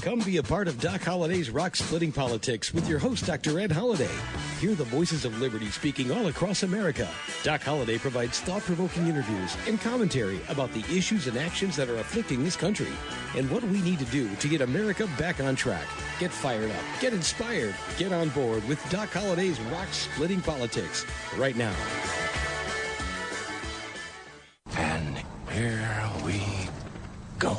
Come be a part of Doc Holliday's Rock Splitting Politics with your host, Dr. Ed Holliday. Hear the voices of liberty speaking all across America. Doc Holliday provides thought-provoking interviews and commentary about the issues and actions that are afflicting this country and what we need to do to get America back on track. Get fired up, get inspired, get on board with Doc Holliday's Rock Splitting Politics right now. And here we go.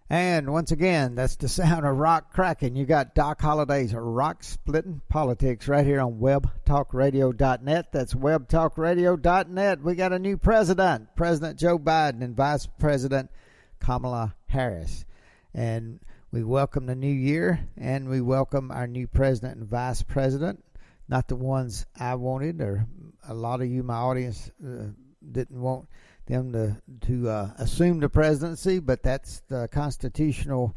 And once again, that's the sound of rock cracking. You got Doc Holliday's Rock Splitting Politics right here on webtalkradio.net. That's webtalkradio.net. We got a new president, President Joe Biden and Vice President Kamala Harris. And we welcome the new year, and we welcome our new president and vice president. Not the ones I wanted, or a lot of you, my audience, didn't want them to assume the presidency, but that's the constitutional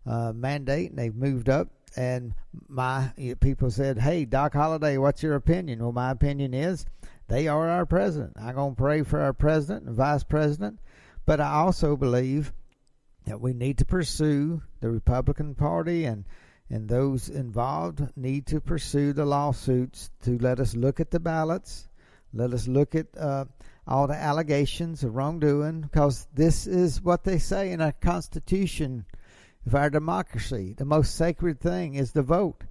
mandate, and they've moved up. And my people said, hey, Doc Holliday, what's your opinion? Well, my opinion is they are our president. I'm going to pray for our president and vice president, but I also believe that we need to pursue the Republican Party, and those involved need to pursue the lawsuits to let us look at the ballots, let us look at all the allegations of wrongdoing, because this is what they say in our Constitution of our democracy. The most sacred thing is the vote.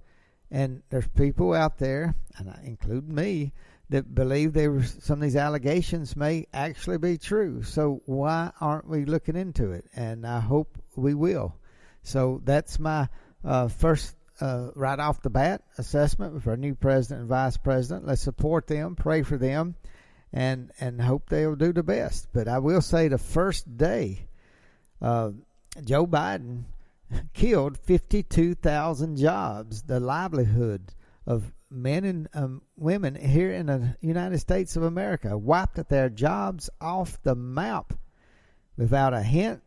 And there's people out there, and I include me, that believe some of these allegations may actually be true. So why aren't we looking into it? And I hope we will. So that's my first right off the bat assessment for our new president and vice president. Let's support them, pray for them, and hope they'll do the best. But I will say the first day, Joe Biden killed 52,000 jobs, the livelihood of men and women here in the United States of America, wiped their jobs off the map without a hint,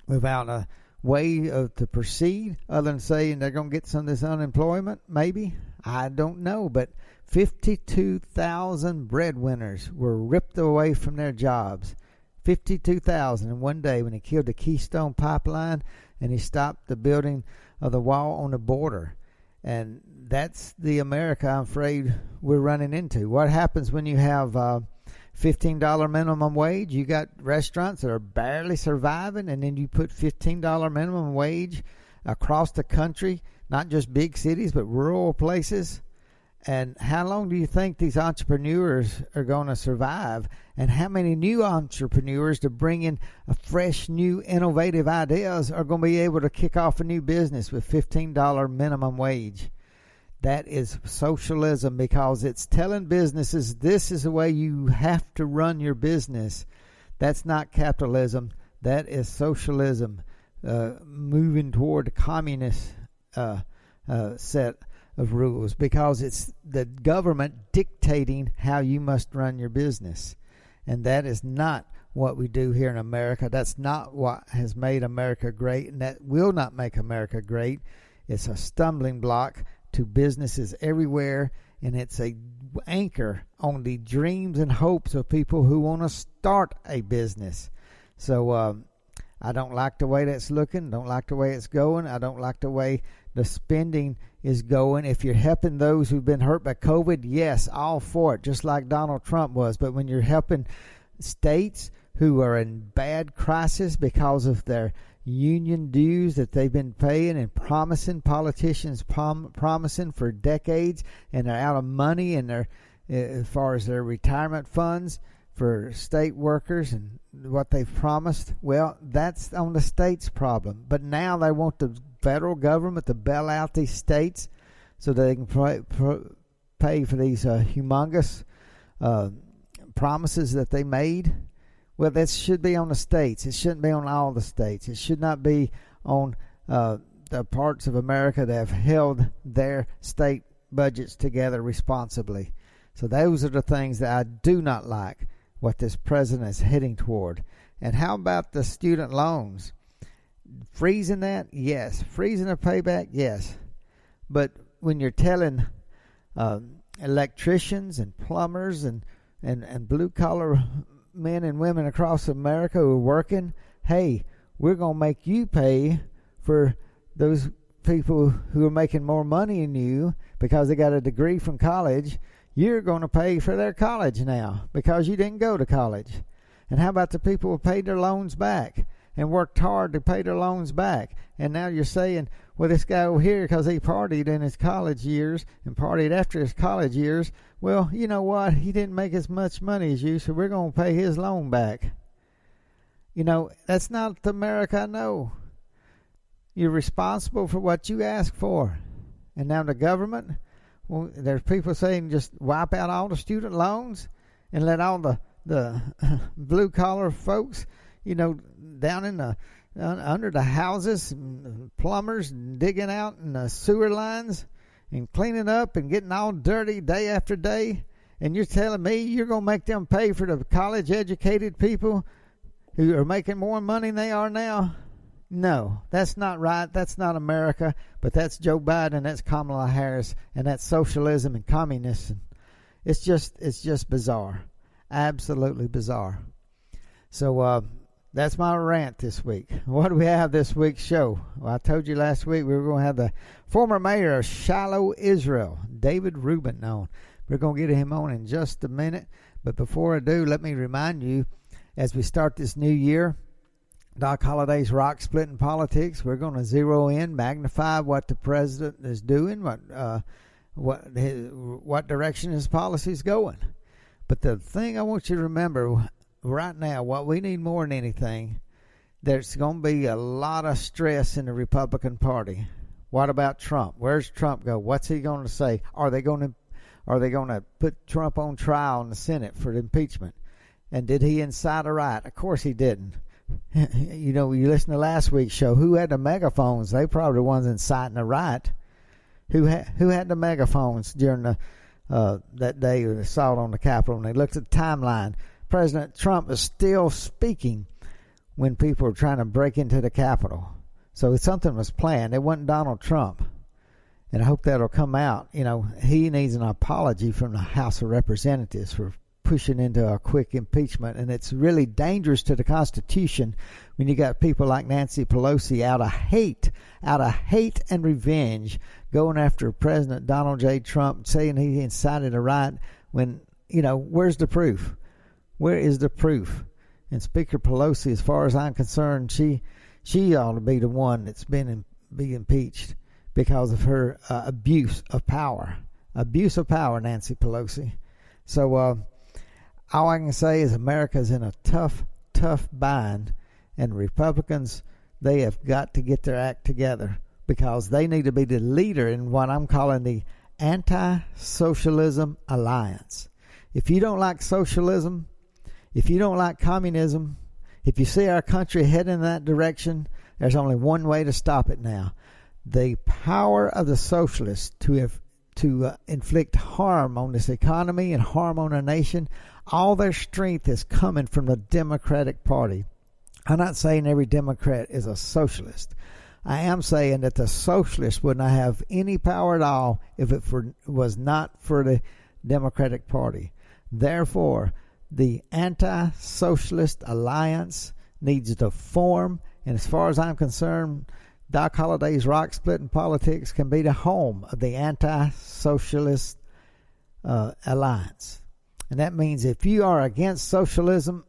without a way to proceed other than saying they're going to get some of this unemployment, maybe. I don't know, but 52,000 breadwinners were ripped away from their jobs. 52,000 in one day when he killed the Keystone Pipeline and he stopped the building of the wall on the border. And that's the America I'm afraid we're running into. What happens when you have $15 minimum wage? You got restaurants that are barely surviving, and then you put $15 minimum wage across the country, not just big cities, but rural places. And how long do you think these entrepreneurs are going to survive? And how many new entrepreneurs to bring in a fresh, new, innovative ideas are going to be able to kick off a new business with $15 minimum wage? That is socialism, because it's telling businesses this is the way you have to run your business. That's not capitalism. That is socialism, moving toward a communist set of rules, because it's the government dictating how you must run your business. And that is not what we do here in America. That's not what has made America great, and that will not make America great. It's a stumbling block to businesses everywhere, and it's a anchor on the dreams and hopes of people who want to start a business. So I don't like the way that's looking, don't like the way it's going. I don't like the way the spending is going. If you're helping those who've been hurt by COVID, yes, all for it, just like Donald Trump was. But when you're helping states who are in bad crisis because of their union dues that they've been paying and promising, politicians promising for decades, and they're out of money, and they're as far as their retirement funds for state workers and what they've promised, well, that's on the state's problem. But now they want the federal government to bail out these states so they can pay for these humongous promises that they made. Well, that should be on the states. It shouldn't be on all the states. It should not be on the parts of America that have held their state budgets together responsibly. So those are the things that I do not like what this president is heading toward. And how about the student loans? Freezing that? Yes. Freezing the payback? Yes. But when you're telling electricians and plumbers and blue-collar men and women across America who are working, hey, we're going to make you pay for those people who are making more money than you because they got a degree from college, you're going to pay for their college now because you didn't go to college. And how about the people who paid their loans back and worked hard to pay their loans back? And now you're saying, well, this guy over here, because he partied in his college years and partied after his college years, well, you know what? He didn't make as much money as you, so we're going to pay his loan back. You know, that's not the America I know. You're responsible for what you ask for. And now the government, well, there's people saying just wipe out all the student loans and let all the blue-collar folks, you know, down in the under the houses, plumbers digging out in the sewer lines and cleaning up and getting all dirty day after day. And you're telling me you're going to make them pay for the college-educated people who are making more money than they are now? No, that's not right. That's not America. But that's Joe Biden, that's Kamala Harris, and that's socialism and communism. It's just bizarre. Absolutely bizarre. So that's my rant this week. What do we have this week's show? Well, I told you last week we were going to have the former mayor of Shiloh, Israel, David Rubin, on. We're going to get him on in just a minute. But before I do, let me remind you, as we start this new year, Doc Holliday's Rock Splitting Politics, we're going to zero in, magnify what the president is doing, what direction his policy is going. But the thing I want you to remember right now, what we need more than anything, there's going to be a lot of stress in the Republican Party. What about Trump? Where's Trump go? What's he going to say? Are they going to put Trump on trial in the Senate for impeachment? And did he incite a riot? Of course he didn't. You know, you listen to last week's show. Who had the megaphones? They probably the ones inciting a riot. Who had the megaphones during that day of the assault on the Capitol? And they looked at the timeline. President Trump is still speaking when people were trying to break into the Capitol. So something was planned. It wasn't Donald Trump. And I hope that'll come out. You know, he needs an apology from the House of Representatives for pushing into a quick impeachment. And it's really dangerous to the Constitution when you got people like Nancy Pelosi out of hate and revenge, going after President Donald J. Trump, saying he incited a riot when, you know, where's the proof? Where is the proof? And Speaker Pelosi, as far as I'm concerned, she ought to be the one that's be impeached because of her abuse of power. Abuse of power, Nancy Pelosi. So all I can say is America's in a tough bind, and Republicans, they have got to get their act together because they need to be the leader in what I'm calling the AntiSocialist Alliance. If you don't like socialism, if you don't like communism, if you see our country heading in that direction, there's only one way to stop it now. The power of the socialists to inflict harm on this economy and harm on our nation, all their strength is coming from the Democratic Party. I'm not saying every Democrat is a socialist. I am saying that the socialists would not have any power at all if it was not for the Democratic Party. Therefore, the Anti-Socialist Alliance needs to form, and as far as I'm concerned, Doc Holliday's Rock Splitting Politics can be the home of the Anti-Socialist Alliance. And that means if you are against socialism,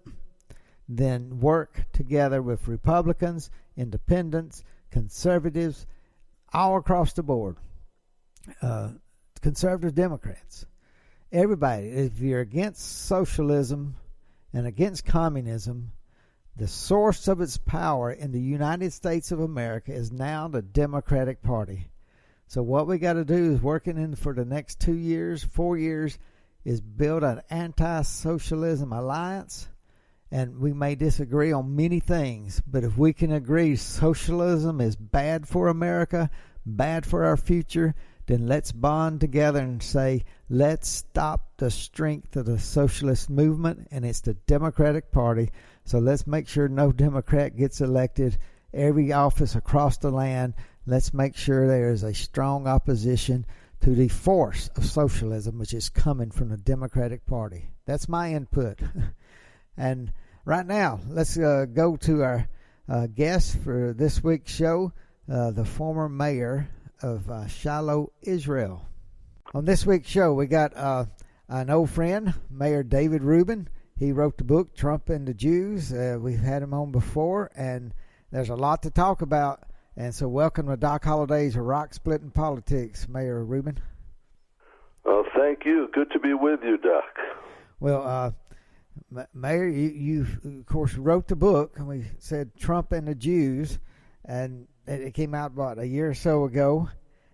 then work together with Republicans, independents, conservatives, all across the board. Conservative Democrats. Everybody, if you're against socialism and against communism, the source of its power in the United States of America is now the Democratic Party. So what we got to do is working in for the next 2 years, 4 years, is build an anti-socialism alliance. And we may disagree on many things, but if we can agree socialism is bad for America, bad for our future, then let's bond together and say, let's stop the strength of the socialist movement, and it's the Democratic Party. So let's make sure no Democrat gets elected every office across the land. Let's make sure there is a strong opposition to the force of socialism, which is coming from the Democratic Party. That's my input. And right now, let's go to our guest for this week's show, the former mayor of Shiloh, Israel. On this week's show, we got an old friend, Mayor David Rubin. He wrote the book, Trump and the Jews. We've had him on before, and there's a lot to talk about. And so welcome to Doc Holliday's Rock Splitting Politics, Mayor Rubin. Well, thank you. Good to be with you, Doc. Well, Mayor, you of course wrote the book, and we said Trump and the Jews, and it came out about a year or so ago,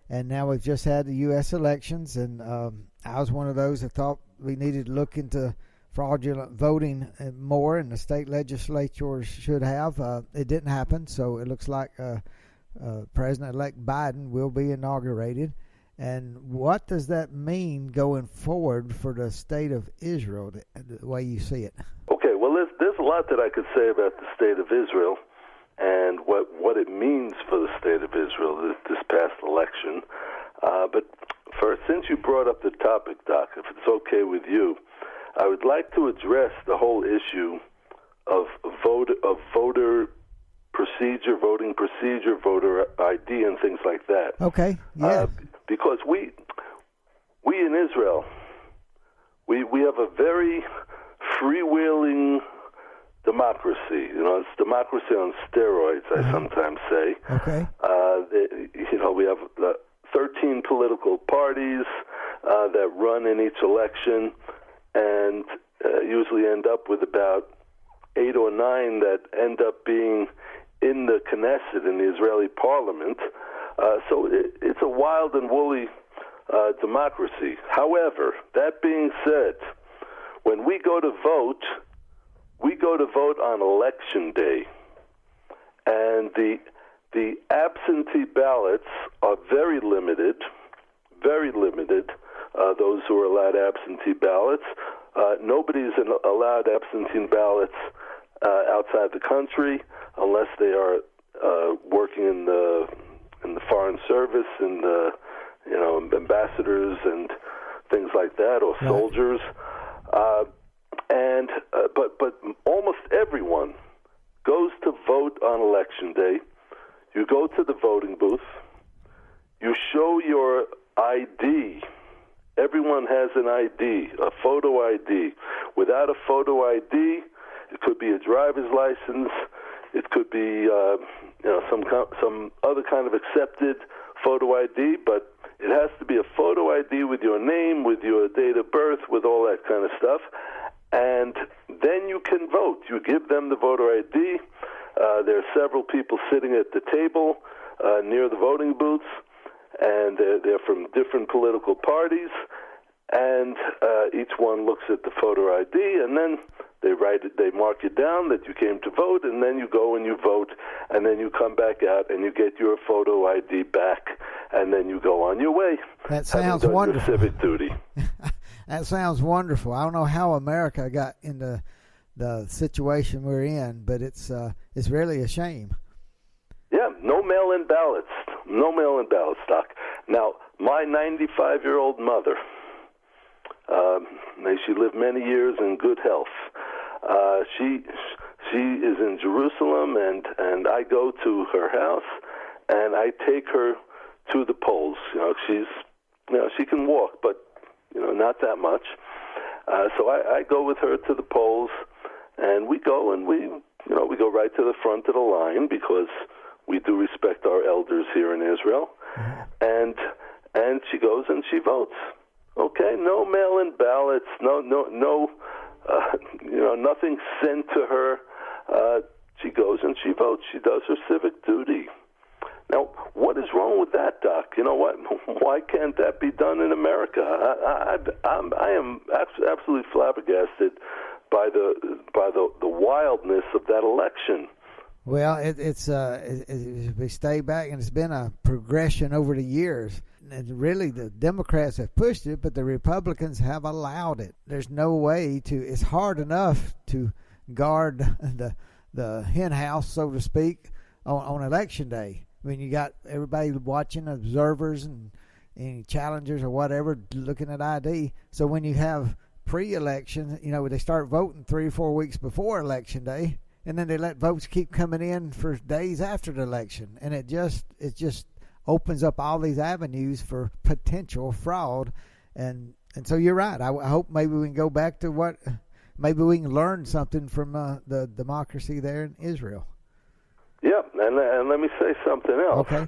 and now we've just had the U.S. elections, and I was one of those that thought we needed to look into fraudulent voting more, and the state legislatures should have. It didn't happen, so it looks like President-elect Biden will be inaugurated. And what does that mean going forward for the state of Israel, the way you see it? Okay, well, there's a lot that I could say about the state of Israel and what it means for the state of Israel this past election. But first, since you brought up the topic, Doc, if it's okay with you, I would like to address the whole issue of voter procedure, voting procedure, voter ID, and things like that. Okay, yeah. Because we in Israel, we have a very freewheeling democracy. You know, it's democracy on steroids, I sometimes say. Okay. We have 13 political parties that run in each election, and usually end up with about 8 or 9 that end up being in the Knesset, in the Israeli parliament. So it's a wild and woolly democracy. However, that being said, when we go to vote on election day, and the absentee ballots are very limited, those who are allowed absentee ballots. Nobody's allowed absentee ballots outside the country unless they are working in the foreign service, and ambassadors and things like that, or soldiers. But almost everyone goes to vote on election day. You go to the voting booth. You show your ID. Everyone has an ID, a photo ID. Without a photo ID, it could be a driver's license. It could be some other kind of accepted photo ID, but it has to be a photo ID with your name, with your date of birth, with all that kind of stuff. And then you can vote. You give them the voter ID. There are several people sitting at the table near the voting booths, and they're from different political parties, and each one looks at the photo ID, and then they mark it down that you came to vote, and then you go and you vote, and then you come back out and you get your photo ID back, and then you go on your way. That sounds wonderful. Your civic duty. That sounds wonderful. I don't know how America got into the situation we're in, but it's really a shame. Yeah, no mail-in ballots. No mail-in ballots, Doc. Now, my 95-year-old mother, may she live many years in good health. She is in Jerusalem, and I go to her house, and I take her to the polls. She can walk, but not that much. So I go with her to the polls, and we go right to the front of the line because we do respect our elders here in Israel. And she goes and she votes. Okay, no mail-in ballots, no, nothing sent to her. She goes and she votes. She does her civic duty. Now, what is wrong with that, Doc? You know what? Why can't that be done in America? I am absolutely flabbergasted by the wildness of that election. Well, we stay back, and it's been a progression over the years. And really, the Democrats have pushed it, but the Republicans have allowed it. There's no way to. It's hard enough to guard the hen house, so to speak, on election day. I mean, you got everybody watching, observers and any challengers or whatever looking at ID. So when you have pre-election, they start voting 3 or 4 weeks before election day. And then they let votes keep coming in for days after the election, and it just opens up all these avenues for potential fraud. And so you're right. I hope maybe we can go back to maybe we can learn something from the democracy there in Israel. Yeah, and let me say something else. Okay.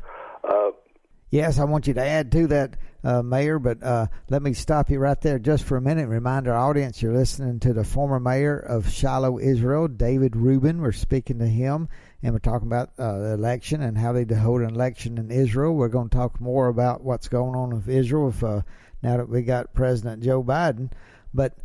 Yes, I want you to add to that, Mayor, but let me stop you right there just for a minute and remind our audience you're listening to the former mayor of Shiloh, Israel, David Rubin. We're speaking to him, and we're talking about the election and how they hold an election in Israel. We're going to talk more about what's going on with Israel now that we got President Joe Biden. But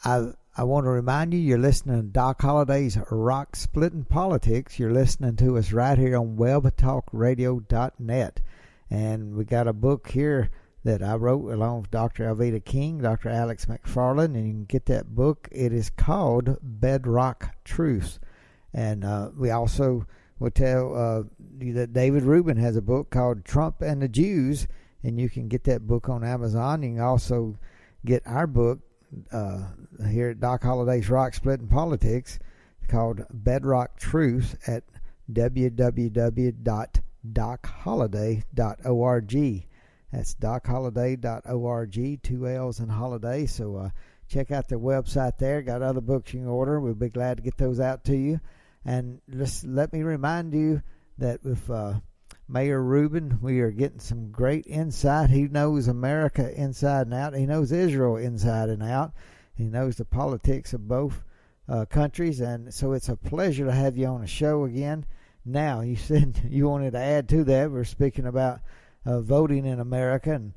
I want to remind you, you're listening to Doc Holliday's Rock Splitting Politics. You're listening to us right here on webtalkradio.net. And we got a book here that I wrote along with Dr. Alveda King, Dr. Alex McFarland, and you can get that book. It is called Bedrock Truths. And we also will tell you that David Rubin has a book called Trump and the Jews, and you can get that book on Amazon. You can also get our book here at Doc Holliday's Rock Splitting Politics called Bedrock Truths at www.docholliday.org. That's docholliday.org, 2 L's and holiday. So check out the website there. Got other books you can order. We'll be glad to get those out to you. And just let me remind you that with Mayor Rubin, we are getting some great insight. He knows America inside and out. He knows Israel inside and out. He knows the politics of both countries. And so it's a pleasure to have you on the show again. Now, you said you wanted to add to that. We're speaking about voting in America and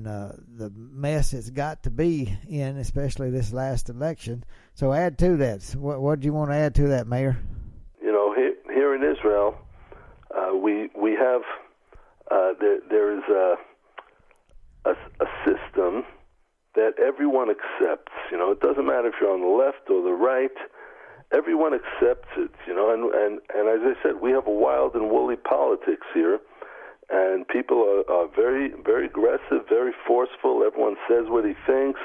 the mess it's got to be in, especially this last election. So add to that. What do you want to add to that, Mayor? Here in Israel, we have there is a system that everyone accepts. It doesn't matter if you're on the left or the right. Everyone accepts it, and as I said, we have a wild and woolly politics here, and people are very, very aggressive, very forceful. Everyone says what he thinks.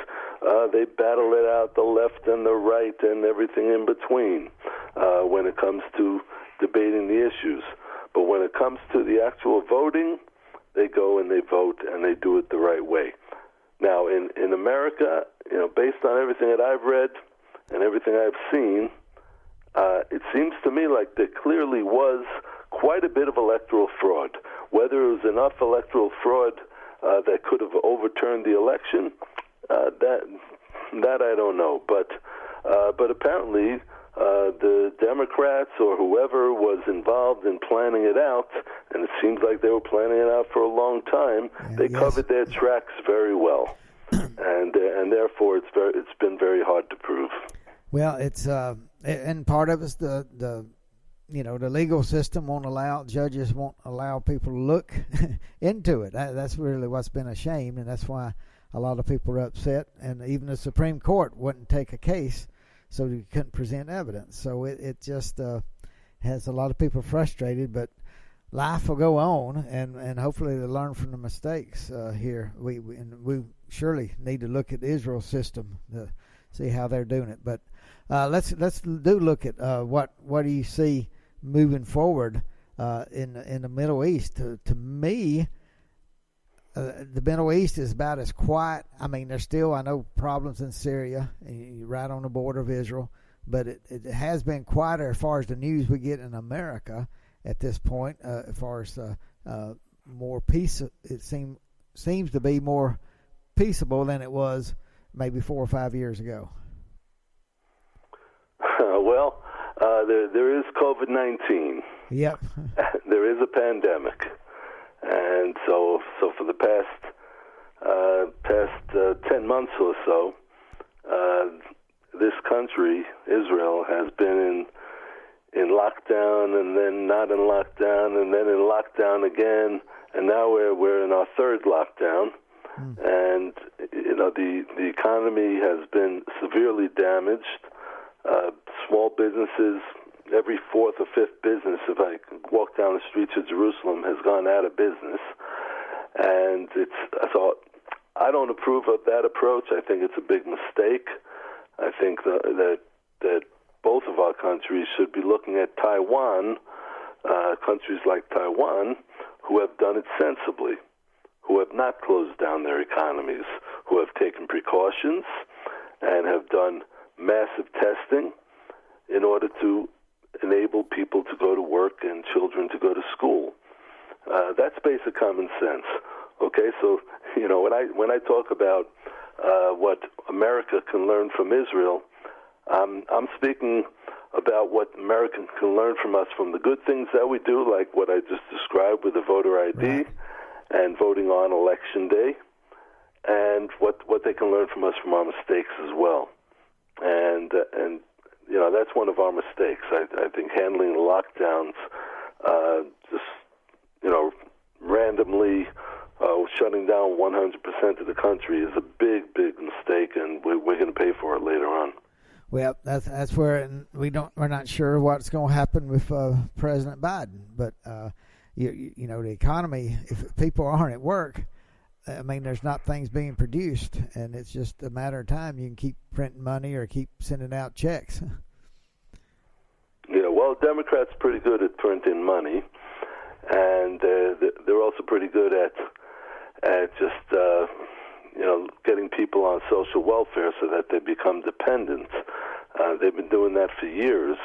They battle it out, the left and the right and everything in between when it comes to debating the issues. But when it comes to the actual voting, they go and they vote, and they do it the right way. Now, in America, based on everything that I've read and everything I've seen, it seems to me like there clearly was quite a bit of electoral fraud. Whether it was enough electoral fraud that could have overturned the election, that I don't know. But apparently the Democrats or whoever was involved in planning it out, and it seems like they were planning it out for a long time, they covered their tracks very well, and therefore it's been very hard to prove. Well, it's and part of it's the legal system won't allow, judges won't allow people to look into it. That's really what's been a shame, and that's why a lot of people are upset. And even the Supreme Court wouldn't take a case, so you couldn't present evidence. So it just has a lot of people frustrated, but life will go on, and hopefully they'll learn from the mistakes here. We surely need to look at the Israel system to see how they're doing it. But let's do look at what do you see moving forward in the Middle East. To me, the Middle East is about as quiet. I mean, there's still, I know, problems in Syria, right on the border of Israel, but it has been quieter as far as the news we get in America at this point. As far as more peace, it seems to be more peaceable than it was maybe 4 or 5 years ago. Well, there is COVID-19. Yep. There is a pandemic, and so for the past 10 months or so, this country, Israel, has been in lockdown, and then not in lockdown, and then in lockdown again, and now we're in our third lockdown. And the economy has been severely damaged. Small businesses, every fourth or fifth business, if I walk down the streets of Jerusalem, has gone out of business. And so I don't approve of that approach. I think it's a big mistake. I think that both of our countries should be looking at Taiwan, countries like Taiwan, who have done it sensibly, who have not closed down their economies, who have taken precautions and have done massive testing in order to enable people to go to work and children to go to school. That's basic common sense. Okay, so when I talk about what America can learn from Israel, I'm speaking about what America can learn from us, from the good things that we do, like what I just described with the voter ID. Right. And voting on Election Day, and what they can learn from us from our mistakes as well. And that's one of our mistakes. I think handling the lockdowns, randomly shutting down 100% of the country is a big, big mistake, and we're going to pay for it later on. Well, that's where we're not sure what's going to happen with President Biden, but. The economy, if people aren't at work, I mean, there's not things being produced, and it's just a matter of time. You can keep printing money or keep sending out checks. Yeah, well, Democrats are pretty good at printing money, and they're also pretty good at just, getting people on social welfare so that they become dependent. They've been doing that for years,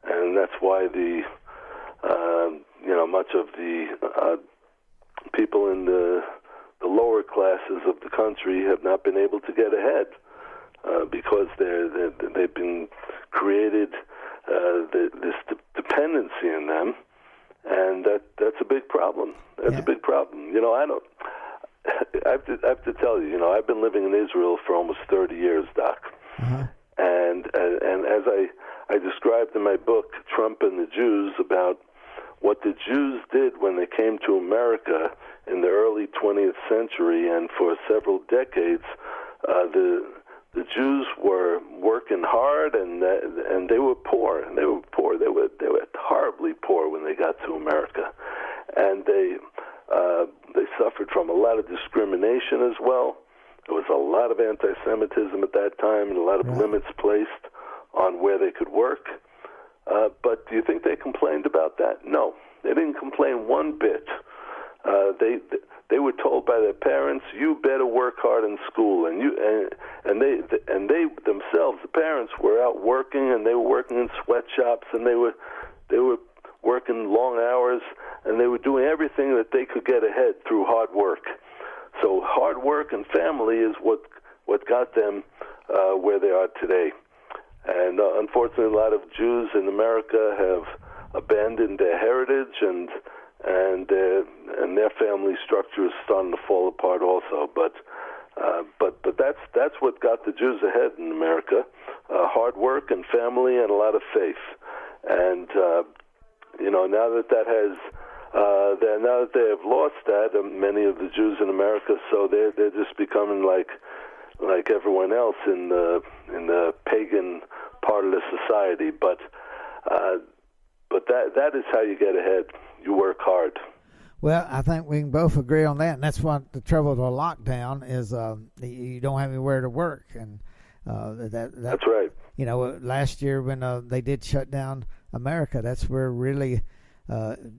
and that's why much of the people in the lower classes of the country have not been able to get ahead because they've been created this dependency in them, and that's a big problem. That's a big problem. I have to tell you, I've been living in Israel for almost 30 years, Doc, and as I described in my book, Trump and the Jews, about what the Jews did when they came to America in the early 20th century, and for several decades, the Jews were working hard, and they were poor. And they were poor. They were horribly poor when they got to America, and they suffered from a lot of discrimination as well. There was a lot of anti-Semitism at that time, and a lot of limits placed on where they could work. But do you think they complained about that? No, they didn't complain one bit. They were told by their parents, "You better work hard in school," and they themselves, the parents, were out working, and they were working in sweatshops, and they were working long hours, and they were doing everything that they could get ahead through hard work. So hard work and family is what got them where they are today. And unfortunately, a lot of Jews in America have abandoned their heritage, and their family structure is starting to fall apart also. But that's what got the Jews ahead in America: hard work and family and a lot of faith. And now that they have lost that, many of the Jews in America, so they're just becoming like everyone else in the pagan part of the society. But that is how you get ahead. You work hard. Well, I think we can both agree on that, and that's what the trouble with a lockdown is. You don't have anywhere to work, and that's right. Last year when they did shut down America, that's where really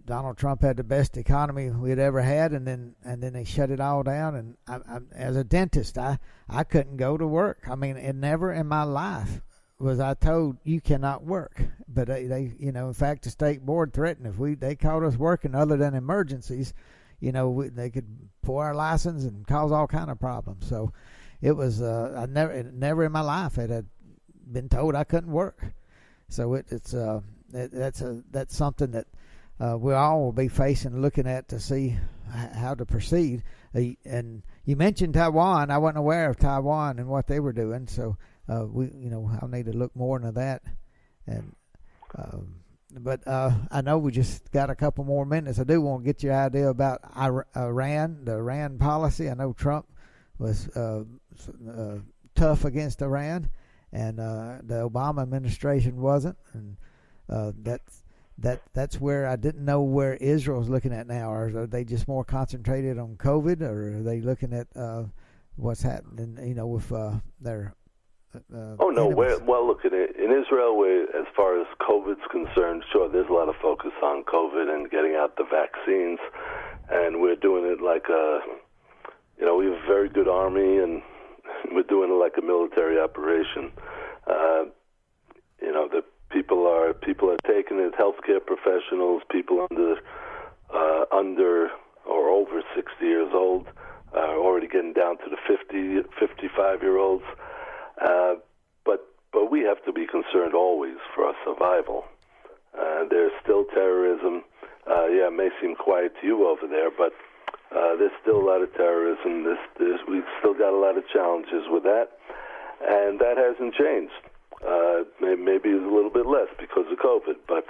Donald Trump had the best economy we had ever had, and then they shut it all down. And I, as a dentist, I couldn't go to work. I mean, it never in my life was I told you cannot work. But they in fact, the state board threatened if they caught us working other than emergencies, they could pull our license and cause all kind of problems. So it was never in my life had been told I couldn't work. So that's something that we all will be facing, looking at to see how to proceed. And you mentioned Taiwan. I wasn't aware of Taiwan and what they were doing. So I'll need to look more into that. And But I know we just got a couple more minutes. I do want to get your idea about Iran, the Iran policy. I know Trump was tough against Iran, and the Obama administration wasn't. And that's where I didn't know where Israel's looking at now. Or are they just more concentrated on COVID, or are they looking at what's happening, with their enemies? Well, look, in Israel, as far as COVID's concerned, sure, there's a lot of focus on COVID and getting out the vaccines, and we're doing it like we have a very good army, and we're doing it like a military operation. The people are taking it. Healthcare professionals, people under or over 60 years old, are already getting down to the 55-year-olds. But we have to be concerned always for our survival. There's still terrorism. It may seem quiet to you over there, but there's still a lot of terrorism. We've still got a lot of challenges with that, and that hasn't changed. Maybe a little bit less because of COVID, but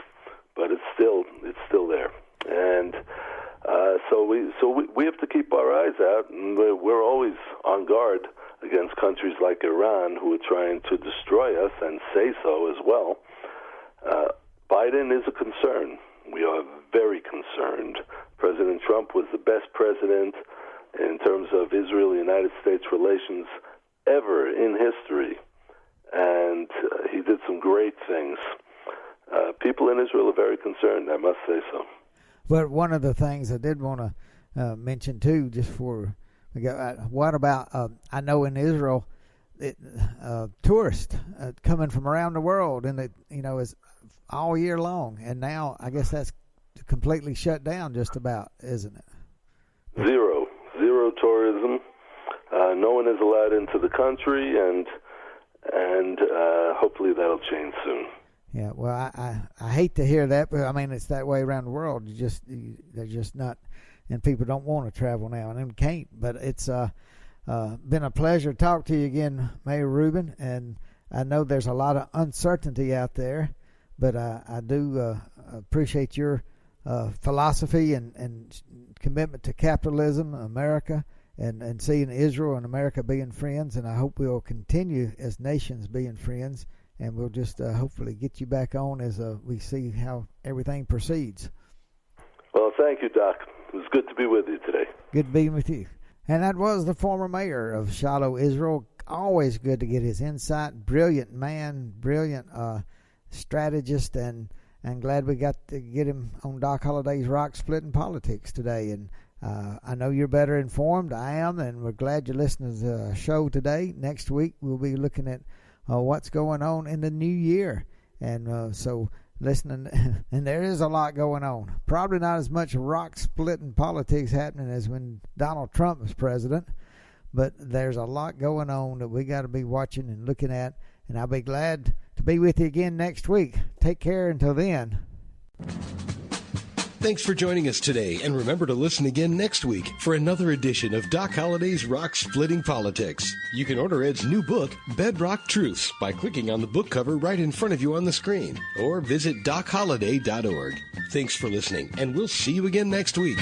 it's still there. And so we have to keep our eyes out, and we're always on guard against countries like Iran, who are trying to destroy us and say so as well. Biden is a concern. We are very concerned. President Trump was the best president in terms of Israel-United States relations ever in history, and he did some great things. People in Israel are very concerned, I must say so. But one of the things I did want to mention, too, just for what about, I know in Israel, tourists coming from around the world, and it, is all year long, and now I guess that's completely shut down just about, isn't it? Zero tourism. No one is allowed into the country, and hopefully that'll change soon. Yeah, well, I hate to hear that, but I mean it's that way around the world. They're just not, and people don't want to travel now, and them can't. But it's been a pleasure to talk to you again, Mayor Rubin, and I know there's a lot of uncertainty out there, but I do appreciate your philosophy and commitment to capitalism, America, and seeing Israel and America being friends, and I hope we'll continue as nations being friends, and we'll just hopefully get you back on as we see how everything proceeds. Well, thank you, Doc. It was good to be with you today. Good being with you. And that was the former mayor of Shiloh, Israel. Always good to get his insight. Brilliant man, brilliant strategist, and I'm glad we got to get him on Doc Holliday's Rock Splitting Politics today. And I know you're better informed. I am, and we're glad you're listening to the show today. Next week, we'll be looking at what's going on in the new year. And so listening, and there is a lot going on. Probably not as much rock-splitting politics happening as when Donald Trump was president, but there's a lot going on that we got to be watching and looking at, and I'll be glad to be with you again next week. Take care until then. Thanks for joining us today, and remember to listen again next week for another edition of Doc Holliday's Rock Splitting Politics. You can order Ed's new book, Bedrock Truths, by clicking on the book cover right in front of you on the screen, or visit DocHolliday.org. Thanks for listening, and we'll see you again next week.